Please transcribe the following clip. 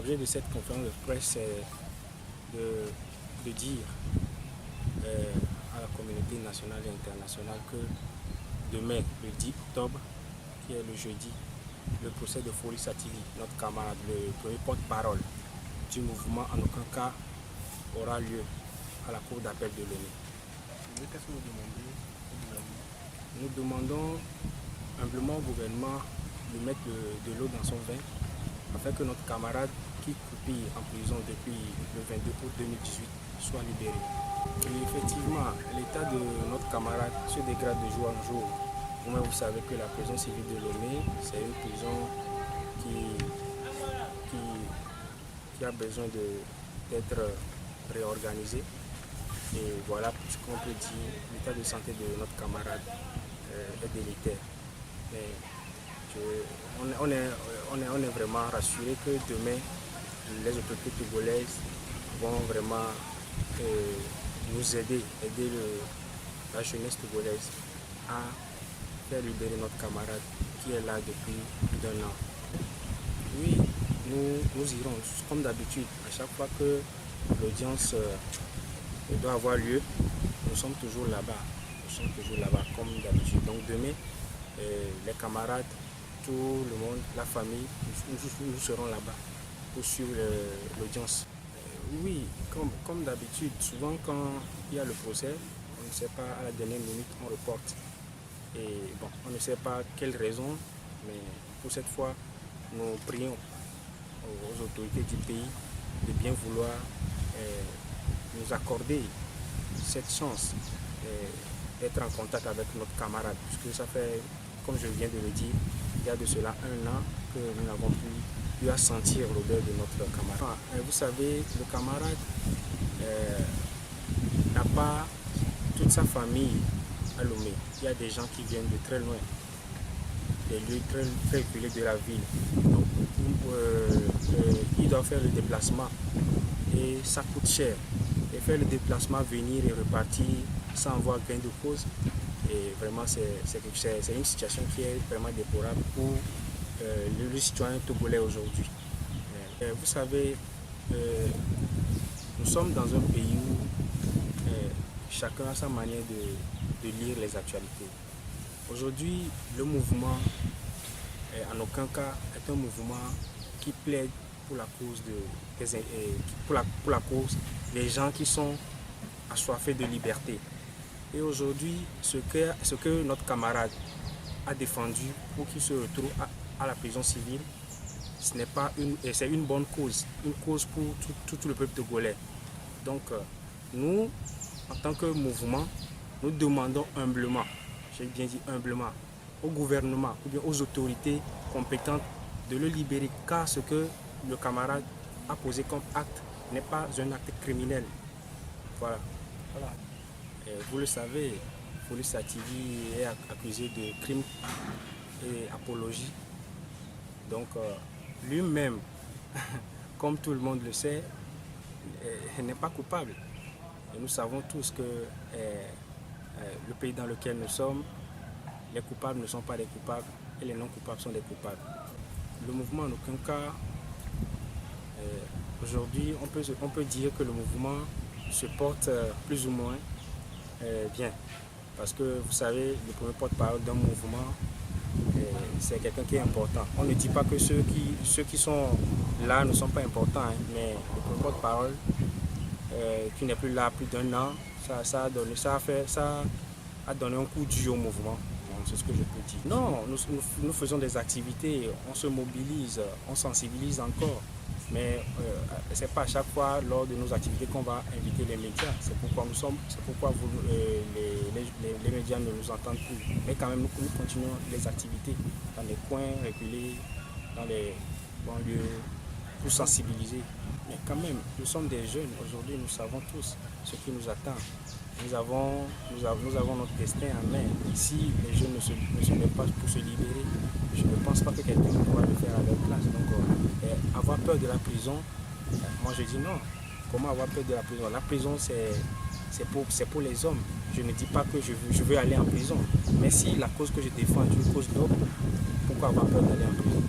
L'objet de cette conférence de presse est de dire à la communauté nationale et internationale que demain, le 10 octobre, qui est le jeudi, le procès de Foli Sativi, notre camarade, le premier porte-parole du mouvement, en aucun cas aura lieu à la cour d'appel de l'ONU. Qu'est-ce que vous demandez au gouvernement? Nous demandons humblement au gouvernement de mettre de l'eau dans son vin afin que notre camarade qui croupit en prison depuis le 22 août 2018 soit libéré. Et effectivement, l'état de notre camarade se dégrade de jour en jour. Vous-même, vous savez que la prison civile de Lomé, c'est une prison qui a besoin d'être réorganisée. Et voilà ce qu'on peut dire, l'état de santé de notre camarade est délétère. Mais on est vraiment rassuré que demain, les autorités togolaises vont vraiment nous aider la jeunesse togolaise à faire libérer notre camarade qui est là depuis plus d'1 an. Oui, nous irons, comme d'habitude, à chaque fois que l'audience doit avoir lieu, nous sommes toujours là-bas. Nous sommes toujours là-bas, comme d'habitude. Donc demain, les camarades, tout le monde, la famille, nous serons là-bas pour suivre l'audience. Oui, comme d'habitude, souvent quand il y a le procès, on ne sait pas, à la dernière minute, on reporte. Et bon, on ne sait pas quelle raison, mais pour cette fois, nous prions aux autorités du pays de bien vouloir nous accorder cette chance d'être en contact avec notre camarade, puisque ça fait, comme je viens de le dire, il y a de cela 1 an que nous n'avons plus eu à sentir l'odeur de notre camarade. Vous savez, le camarade n'a pas toute sa famille à Lomé. Il y a des gens qui viennent de très loin, des lieux très, très reculés de la ville. Donc, ils doivent faire le déplacement et ça coûte cher. Et faire le déplacement, venir et repartir sans avoir gain de cause, et vraiment c'est une situation qui est vraiment déplorable pour le citoyen togolais aujourd'hui. Vous savez, nous sommes dans un pays où chacun a sa manière de lire les actualités. Aujourd'hui, le mouvement, en aucun cas, est un mouvement qui plaide pour la cause pour la cause des gens qui sont assoiffés de liberté. Et aujourd'hui, ce que notre camarade a défendu pour qu'il se retrouve à la prison civile, c'est une bonne cause, une cause pour tout le peuple togolais. Donc nous, en tant que mouvement, nous demandons humblement, j'ai bien dit humblement, au gouvernement ou bien aux autorités compétentes de le libérer, car ce que le camarade a posé comme acte n'est pas un acte criminel. Voilà. Et vous le savez, Foli Sativi est accusé de crime et apologie. Donc lui-même, comme tout le monde le sait, n'est pas coupable. Et nous savons tous que le pays dans lequel nous sommes, les coupables ne sont pas des coupables et les non-coupables sont des coupables. Le mouvement, en aucun cas, aujourd'hui, on peut dire que le mouvement se porte plus ou moins bien. Parce que vous savez, le premier porte-parole d'un mouvement, c'est quelqu'un qui est important. On ne dit pas que ceux qui sont là ne sont pas importants, hein, mais le premier porte-parole qui n'est plus là plus d'1 an, ça a donné un coup dur au mouvement. C'est ce que je peux dire. Non, nous faisons des activités, on se mobilise, on sensibilise encore. Mais ce n'est pas à chaque fois lors de nos activités qu'on va inviter les médias. C'est pourquoi les médias ne nous entendent plus. Mais quand même, nous continuons les activités dans les coins reculés, dans les banlieues, pour sensibiliser. Mais quand même, nous sommes des jeunes. Aujourd'hui, nous savons tous ce qui nous attend. Nous avons notre destin en main. Si les jeunes ne se mettent pas pour se libérer, je ne pense pas que quelqu'un pourra le faire à leur place. Donc, avoir peur de la prison, moi je dis non. Comment avoir peur de la prison? La prison, c'est pour les hommes. Je ne dis pas que je veux aller en prison. Mais si la cause que je défends est une cause noble, pourquoi avoir peur d'aller en prison?